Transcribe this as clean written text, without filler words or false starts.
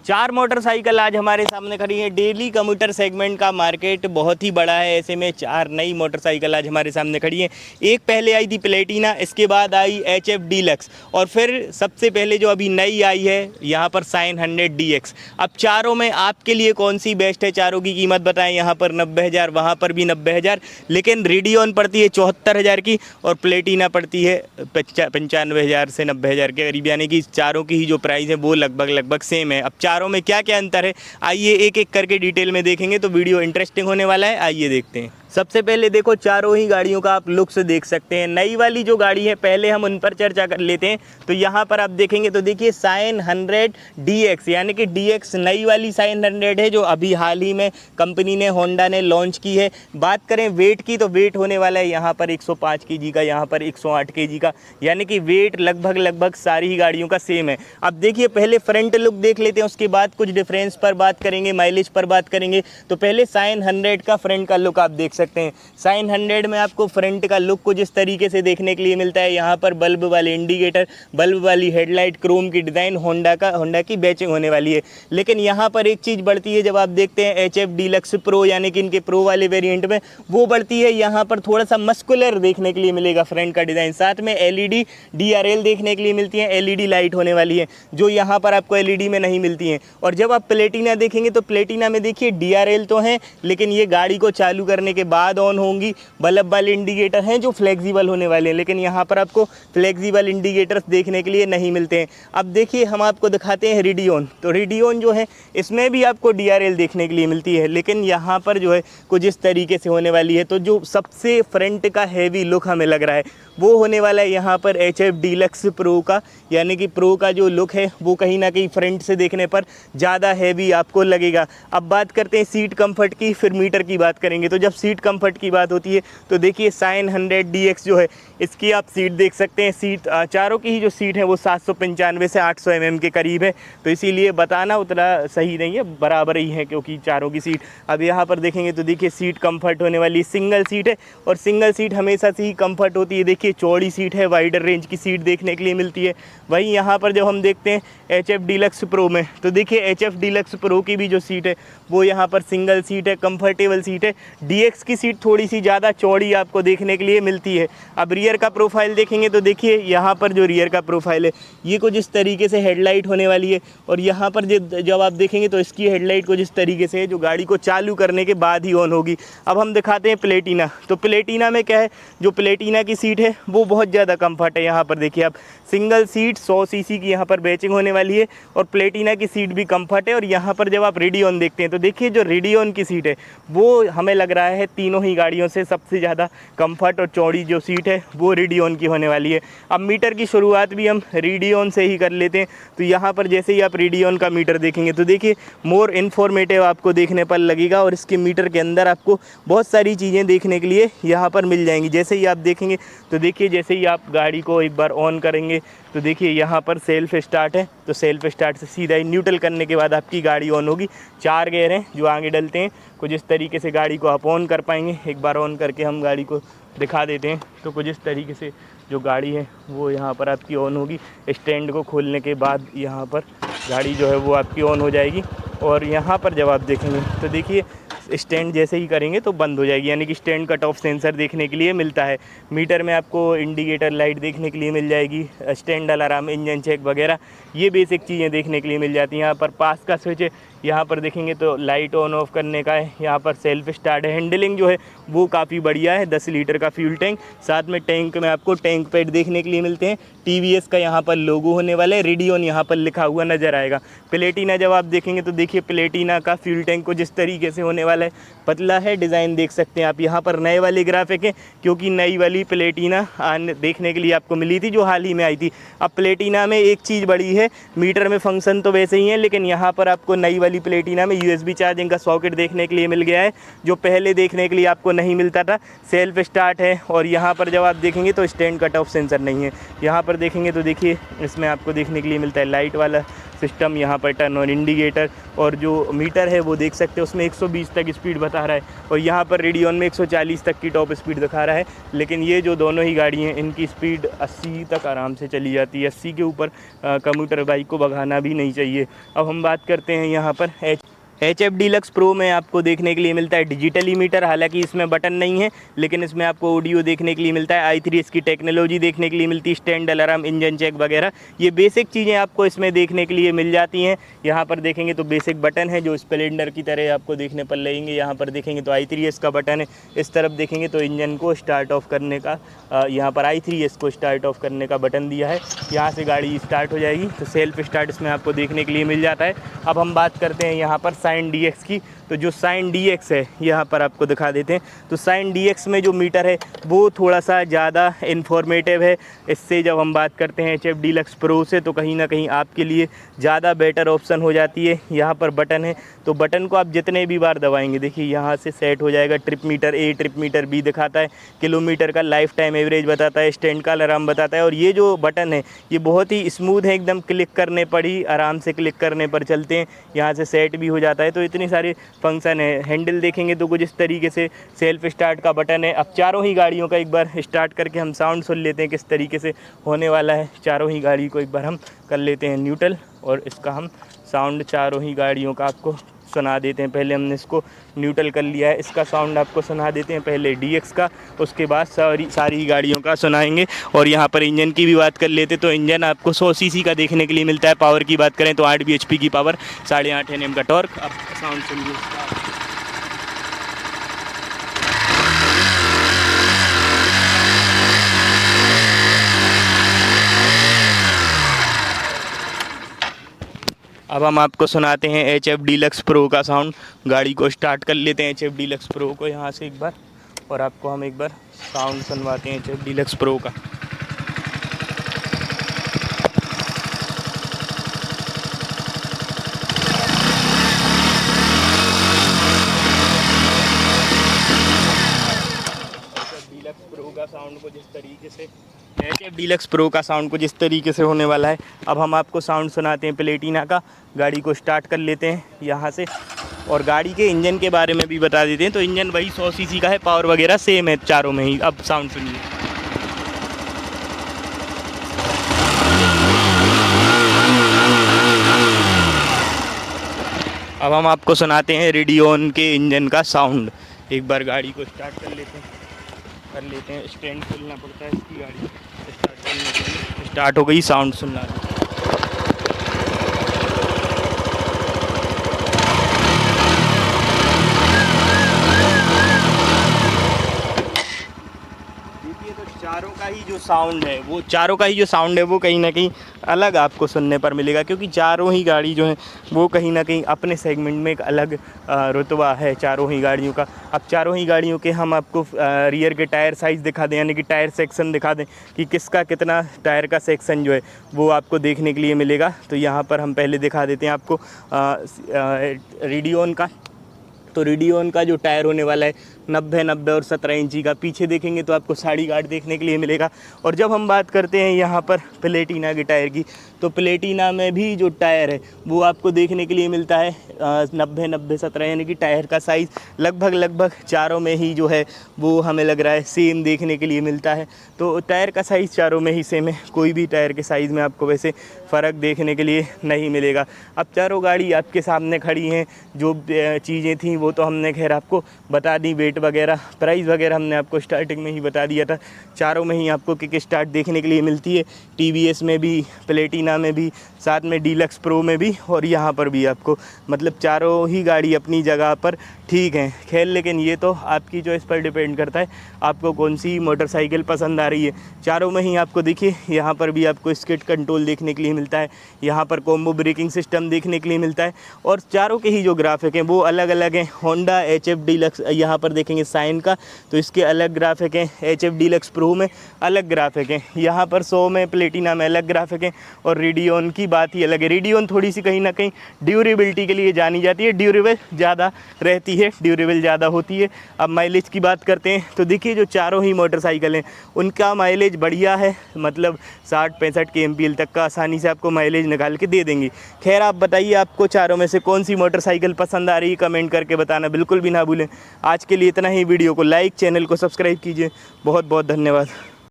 चार मोटरसाइकिल आज हमारे सामने खड़ी है। डेली कम्यूटर सेगमेंट का मार्केट बहुत ही बड़ा है, ऐसे में चार नई मोटरसाइकिल आज हमारे सामने खड़ी है। एक पहले आई थी प्लेटिना, इसके बाद आई HF डीलक्स और फिर सबसे पहले जो अभी नई आई है यहाँ पर साइन 100 DX। अब चारों में आपके लिए कौन सी बेस्ट है? चारों की कीमत बताएं। यहाँ पर 90,000, वहाँ पर भी 90,000, लेकिन रेडियन पड़ती है 74,000 की और प्लेटिना पड़ती है 95,000 से 90,000 के करीब, यानी कि चारों की ही जो प्राइस है वो लगभग सेम है। अब चारों में क्या क्या अंतर है, आइए एक एक करके डिटेल में देखेंगे, तो वीडियो इंटरेस्टिंग होने वाला है। आइए देखते हैं। सबसे पहले देखो, चारों ही गाड़ियों का आप लुक्स देख सकते हैं। नई वाली जो गाड़ी है पहले हम उन पर चर्चा कर लेते हैं। तो यहाँ पर आप देखेंगे तो देखिए साइन 100 DX, यानी कि DX नई वाली साइन 100 है जो अभी हाल ही में कंपनी ने, होंडा ने लॉन्च की है। बात करें वेट की तो वेट होने वाला है यहाँ पर 105 kg का, यहाँ पर 108 kg का, यानी कि वेट लगभग सारी ही गाड़ियों का सेम है। अब देखिए पहले फ्रंट लुक देख लेते हैं, उसके बाद कुछ डिफरेंस पर बात करेंगे, माइलेज पर बात करेंगे। तो पहले साइन 100 का फ्रंट का लुक आप देख सकते हैं। साइन 100 में आपको फ्रंट का लुक कुछ इस तरीके से देखने के लिए मिलता है। यहाँ पर बल्ब वाले इंडिकेटर, बल्ब वाली हेडलाइट, क्रोम की डिज़ाइन, होंडा की बैचिंग होने वाली है। लेकिन यहाँ पर एक चीज़ बढ़ती है जब आप देखते हैं HF डीलक्स प्रो, यानी कि इनके प्रो वाले वेरिएंट में वो बढ़ती है। यहाँ पर थोड़ा सा मस्कुलर देखने के लिए मिलेगा फ्रंट का डिज़ाइन, साथ में LED DRL देखने के लिए मिलती है। LED लाइट होने वाली है जो यहाँ पर आपको LED में नहीं मिलती है। और जब आप प्लेटिना देखेंगे तो प्लेटिना में देखिए DRL तो हैं, लेकिन ये गाड़ी को चालू करने के बाद ऑन होंगी। बल्ब वाले इंडिकेटर हैं जो फ्लेक्सिबल होने वाले हैं, लेकिन यहाँ पर आपको फ्लेक्सिबल इंडिकेटर्स देखने के लिए नहीं मिलते हैं। अब देखिए हम आपको दिखाते हैं रेडियन। तो रेडियन जो है इसमें भी आपको DRL देखने के लिए मिलती है, लेकिन यहाँ पर जो है कुछ इस तरीके से होने वाली है। तो जो सबसे फ्रंट का हैवी लुक हमें लग रहा है वो होने वाला है यहाँ पर HF डीलक्स प्रो का, यानी कि प्रो का जो लुक है वो कहीं ना कहीं फ्रंट से देखने पर ज़्यादा हैवी आपको लगेगा। अब बात करते हैं सीट कंफर्ट की, फिर मीटर की बात करेंगे। तो जब सीट कंफर्ट की बात होती है तो देखिए साइन 100 DX जो है इसकी आप सीट देख सकते हैं। सीट चारों की ही जो सीट है वो 795 से 800 mm के करीब है, तो इसीलिए बताना उतना सही नहीं है, बराबर ही है क्योंकि चारों की सीट। अब यहाँ पर देखेंगे तो देखिए सीट कंफर्ट होने वाली सिंगल सीट है, और सिंगल सीट हमेशा से ही कंफर्ट होती है। देखिए चौड़ी सीट है, वाइडर रेंज की सीट देखने के लिए मिलती है। वहीं यहाँ पर जब हम देखते हैं HF डीलक्स प्रो में तो देखिए HF डीलक्स प्रो की भी जो सीट है वो यहाँ पर सिंगल सीट है, कंफर्टेबल सीट है। DX की सीट थोड़ी सी ज़्यादा चौड़ी आपको देखने के लिए मिलती है। अब रियर का प्रोफाइल देखेंगे तो देखिए यहाँ पर जो रियर का प्रोफाइल है ये कुछ इस तरीके से हेडलाइट होने वाली है, और यहाँ पर जब आप देखेंगे तो इसकी हेडलाइट कुछ इस तरीके से है जो गाड़ी को चालू करने के बाद ही ऑन होगी। अब हम दिखाते हैं प्लेटिना। तो प्लेटिना में क्या है, जो प्लेटिना की सीट है वो बहुत ज़्यादा कम्फर्ट है। यहाँ पर देखिए आप सिंगल सीट 100 cc की यहाँ पर बैचिंग होने वाली है, और प्लेटिना की सीट भी कम्फर्ट है। और यहाँ पर जब आप रेडियन देखते हैं तो देखिए जो रेडियन की सीट है वो हमें लग रहा है तीनों ही गाड़ियों से सबसे ज़्यादा कंफर्ट और चौड़ी जो सीट है वो रेडियन की होने वाली है। अब मीटर की शुरुआत भी हम रेडियन से ही कर लेते हैं। तो यहाँ पर जैसे ही आप रेडियन का मीटर देखेंगे तो देखिए मोर इन्फॉर्मेटिव आपको देखने पर लगेगा, और इसके मीटर के अंदर आपको बहुत सारी चीज़ें देखने के लिए यहाँ पर मिल जाएंगी। जैसे ही आप देखेंगे तो देखिए जैसे ही आप गाड़ी को एक बार ऑन करेंगे तो देखिए यहाँ पर सेल्फ स्टार्ट है, तो सेल्फ स्टार्ट से सीधा ही न्यूट्रल करने के बाद आपकी गाड़ी ऑन होगी। 4 गियर हैं जो आगे डलते हैं, कुछ इस तरीके से गाड़ी को आप ऑन कर पाएंगे। एक बार ऑन करके हम गाड़ी को दिखा देते हैं तो कुछ इस तरीके से जो गाड़ी है वो यहाँ पर आपकी ऑन होगी। स्टैंड को खोलने के बाद यहाँ पर गाड़ी जो है वो आपकी ऑन हो जाएगी, और यहाँ पर जब आप देखेंगे तो देखिए स्टैंड जैसे ही करेंगे तो बंद हो जाएगी, यानी कि स्टैंड कट ऑफ सेंसर देखने के लिए मिलता है। मीटर में आपको इंडिकेटर लाइट देखने के लिए मिल जाएगी, स्टैंड अलार्म, इंजन चेक वगैरह ये बेसिक चीज़ें देखने के लिए मिल जाती हैं। यहाँ पर पास का स्विच है, यहाँ पर देखेंगे तो लाइट ऑन ऑफ करने का है। यहाँ पर सेल्फ स्टार्ट है। हैंडलिंग जो है वो काफ़ी बढ़िया है। 10 लीटर का फ्यूल टैंक, साथ में टैंक में आपको टैंक पैड देखने के लिए मिलते हैं। TVS का यहाँ पर लोगो होने वाला है, रेडियन यहाँ पर लिखा हुआ नज़र आएगा। प्लेटिना जब आप देखेंगे तो देखिए प्लेटिना का फ्यूल टैंक को जिस तरीके से होने वाला है, पतला है, डिज़ाइन देख सकते हैं आप। यहाँ पर नए वाले ग्राफिक हैं क्योंकि नई वाली प्लेटिना देखने के लिए आपको मिली थी जो हाल ही में आई थी। अब प्लेटिना में एक चीज़ बड़ी है, मीटर में फंक्शन तो वैसे ही है, लेकिन यहाँ पर आपको नई वाली प्लेटिना में USB चार्जिंग का सॉकेट देखने के लिए मिल गया है जो पहले देखने के लिए आपको नहीं मिलता था। सेल्फ स्टार्ट है, और यहाँ पर जब आप देखेंगे तो स्टैंड कट ऑफ सेंसर नहीं है। यहाँ पर पर देखेंगे तो देखिए इसमें आपको देखने के लिए मिलता है लाइट वाला सिस्टम, यहाँ पर टर्न और इंडिकेटर, और जो मीटर है वो देख सकते हैं उसमें 120 तक स्पीड बता रहा है, और यहाँ पर रेडियन में 140 तक की टॉप स्पीड दिखा रहा है। लेकिन ये जो दोनों ही गाड़ी हैं इनकी स्पीड 80 तक आराम से चली जाती है। 80 के ऊपर कम्यूटर बाइक को भगाना भी नहीं चाहिए। अब हम बात करते हैं यहाँ पर HF डीलक्स प्रो में आपको देखने के लिए मिलता है डिजिटली मीटर। हालांकि इसमें बटन नहीं है, लेकिन इसमें आपको ऑडियो देखने के लिए मिलता है। i3 की टेक्नोलॉजी देखने के लिए मिलती है, स्टैंड अलार्म, इंजन चेक वगैरह, ये बेसिक चीज़ें आपको इसमें देखने के लिए मिल जाती हैं। यहाँ पर देखेंगे तो बेसिक बटन है जो स्प्लेंडर की तरह आपको देखने पर लगेंगे। यहाँ पर देखेंगे तो i3 का बटन है। इस तरफ देखेंगे तो इंजन को स्टार्ट ऑफ करने का, यहाँ पर i3 को स्टार्ट ऑफ करने का बटन दिया है। यहाँ से गाड़ी स्टार्ट हो जाएगी, तो सेल्फ स्टार्ट इसमें आपको देखने के लिए मिल जाता है। अब हम बात करते हैं यहाँ पर साइन DX की। तो जो साइन DX है यहाँ पर आपको दिखा देते हैं। तो साइन DX में जो मीटर है वो थोड़ा सा ज़्यादा इन्फॉर्मेटिव है इससे। जब हम बात करते हैं HF डीलक्स प्रो से, तो कहीं ना कहीं आपके लिए ज़्यादा बेटर ऑप्शन हो जाती है। यहाँ पर बटन है, तो बटन को आप जितने भी बार दबाएंगे देखिए यहाँ से सेट हो जाएगा। Trip meter A, trip meter B दिखाता है, किलोमीटर का लाइफ टाइम एवरेज बताता है, स्टैंड का अलार्म बताता है। और ये जो बटन है ये बहुत ही स्मूथ है, एकदम क्लिक करने पर ही, आराम से क्लिक करने पर चलते हैं। यहाँ से सेट भी हो जाता है। तो इतनी सारे फंक्शन है। हैंडल देखेंगे तो कुछ इस तरीके से सेल्फ स्टार्ट का बटन है। अब चारों ही गाड़ियों का एक बार स्टार्ट करके हम साउंड सुन लेते हैं किस तरीके से होने वाला है। चारों ही गाड़ी को एक बार हम कर लेते हैं न्यूट्रल, और इसका हम साउंड चारों ही गाड़ियों का आपको सुना देते हैं। पहले हमने इसको न्यूट्रल कर लिया है, इसका साउंड आपको सुना देते हैं पहले DX का, उसके बाद सारी गाड़ियों का सुनाएंगे। और यहाँ पर इंजन की भी बात कर लेते तो इंजन आपको 100 सीसी का देखने के लिए मिलता है। पावर की बात करें तो 8 bhp की पावर, 8.5 Nm का टॉर्क। अब साउंड सुनिए इसका। अब हम आपको सुनाते हैं HF डीलक्स प्रो का साउंड। गाड़ी को स्टार्ट कर लेते हैं HF डीलक्स प्रो को यहाँ से एक बार, और आपको हम एक बार साउंड सुनवाते हैं HF डीलक्स प्रो का। HF डीलक्स प्रो का साउंड कुछ इस तरीके से होने वाला है। अब हम आपको साउंड सुनाते हैं प्लेटिना का। गाड़ी को स्टार्ट कर लेते हैं यहाँ से, और गाड़ी के इंजन के बारे में भी बता देते हैं। तो इंजन वही 100 सीसी का है, पावर वगैरह सेम है चारों में ही। अब साउंड सुनिए। अब हम आपको सुनाते हैं रेडियन के इंजन का साउंड। एक बार गाड़ी को स्टार्ट कर लेते हैं, स्टैंड खोलना पड़ता है इसकी। गाड़ी स्टार्ट करने के लिए स्टार्ट हो गई, साउंड सुनना है। देखिए तो चारों का ही जो साउंड है वो कहीं ना कहीं अलग आपको सुनने पर मिलेगा, क्योंकि चारों ही गाड़ी जो है वो कहीं ना कहीं अपने सेगमेंट में एक अलग रुतबा है चारों ही गाड़ियों का। अब चारों ही गाड़ियों के हम आपको रियर के टायर साइज़ दिखा दें, यानी कि टायर सेक्शन दिखा दें कि किसका कितना टायर का सेक्शन जो है वो आपको देखने के लिए मिलेगा। तो यहाँ पर हम पहले दिखा देते हैं आपको रेडियन का। तो रेडियन का जो टायर होने वाला है 90 और 17 इंची का। पीछे देखेंगे तो आपको साड़ी गार्ड देखने के लिए मिलेगा। और जब हम बात करते हैं यहाँ पर प्लेटिना के टायर की, तो प्लेटिना में भी जो टायर है वो आपको देखने के लिए मिलता है 90 17, यानी कि टायर का साइज़ लगभग चारों में ही जो है वो हमें लग रहा है सेम देखने के लिए मिलता है। तो टायर का साइज़ चारों में ही सेम है, कोई भी टायर के साइज़ में आपको वैसे फ़र्क देखने के लिए नहीं मिलेगा। अब चारों गाड़ी आपके सामने खड़ी हैं, जो चीज़ें थी वो तो हमने खैर आपको बता दी, वेट वगैरह, प्राइस वगैरह हमने आपको स्टार्टिंग में ही बता दिया था। चारों में ही आपको किक स्टार्ट देखने के लिए मिलती है, TVS में भी, प्लेटिना में भी, साथ में डीलक्स प्रो में भी, और यहाँ पर भी आपको, मतलब चारों ही गाड़ी अपनी जगह पर ठीक है। खैर लेकिन ये तो आपकी चॉइस पर डिपेंड करता है आपको कौन सी मोटरसाइकिल पसंद आ रही है। चारों में ही आपको देखिए यहाँ पर भी आपको स्किड कंट्रोल देखने के लिए मिलता है, यहाँ पर कॉम्बो ब्रेकिंग सिस्टम देखने के लिए मिलता है, और चारों के ही जो ग्राफिक हैं वो अलग अलग हैं। होंडा HF डीलक्स यहाँ पर देखेंगे साइन का, तो इसके अलग ग्राफिक हैं, HF डीलक्स प्रो में अलग ग्राफिक हैं, यहाँ पर 100 में प्लेटिना में अलग ग्राफिक हैं, और रेडियन की बात ही अलग है। रेडियन थोड़ी सी कहीं ना कहीं ड्यूरेबिलिटी के लिए जानी जाती है, ड्यूरेबल ज़्यादा रहती है, ड्यूरेबल ज़्यादा होती है। अब माइलेज की बात करते हैं तो देखिए जो चारों ही मोटरसाइकिल हैं उनका माइलेज बढ़िया है, मतलब 60-65 kmpl तक का आसानी से आपको माइलेज निकाल के दे देंगी। खैर आप बताइए आपको चारों में से कौन सी मोटरसाइकिल पसंद आ रही है, कमेंट करके बताना बिल्कुल भी ना भूलें। आज के लिए इतना ही, वीडियो को लाइक, चैनल को सब्सक्राइब कीजिए। बहुत बहुत धन्यवाद।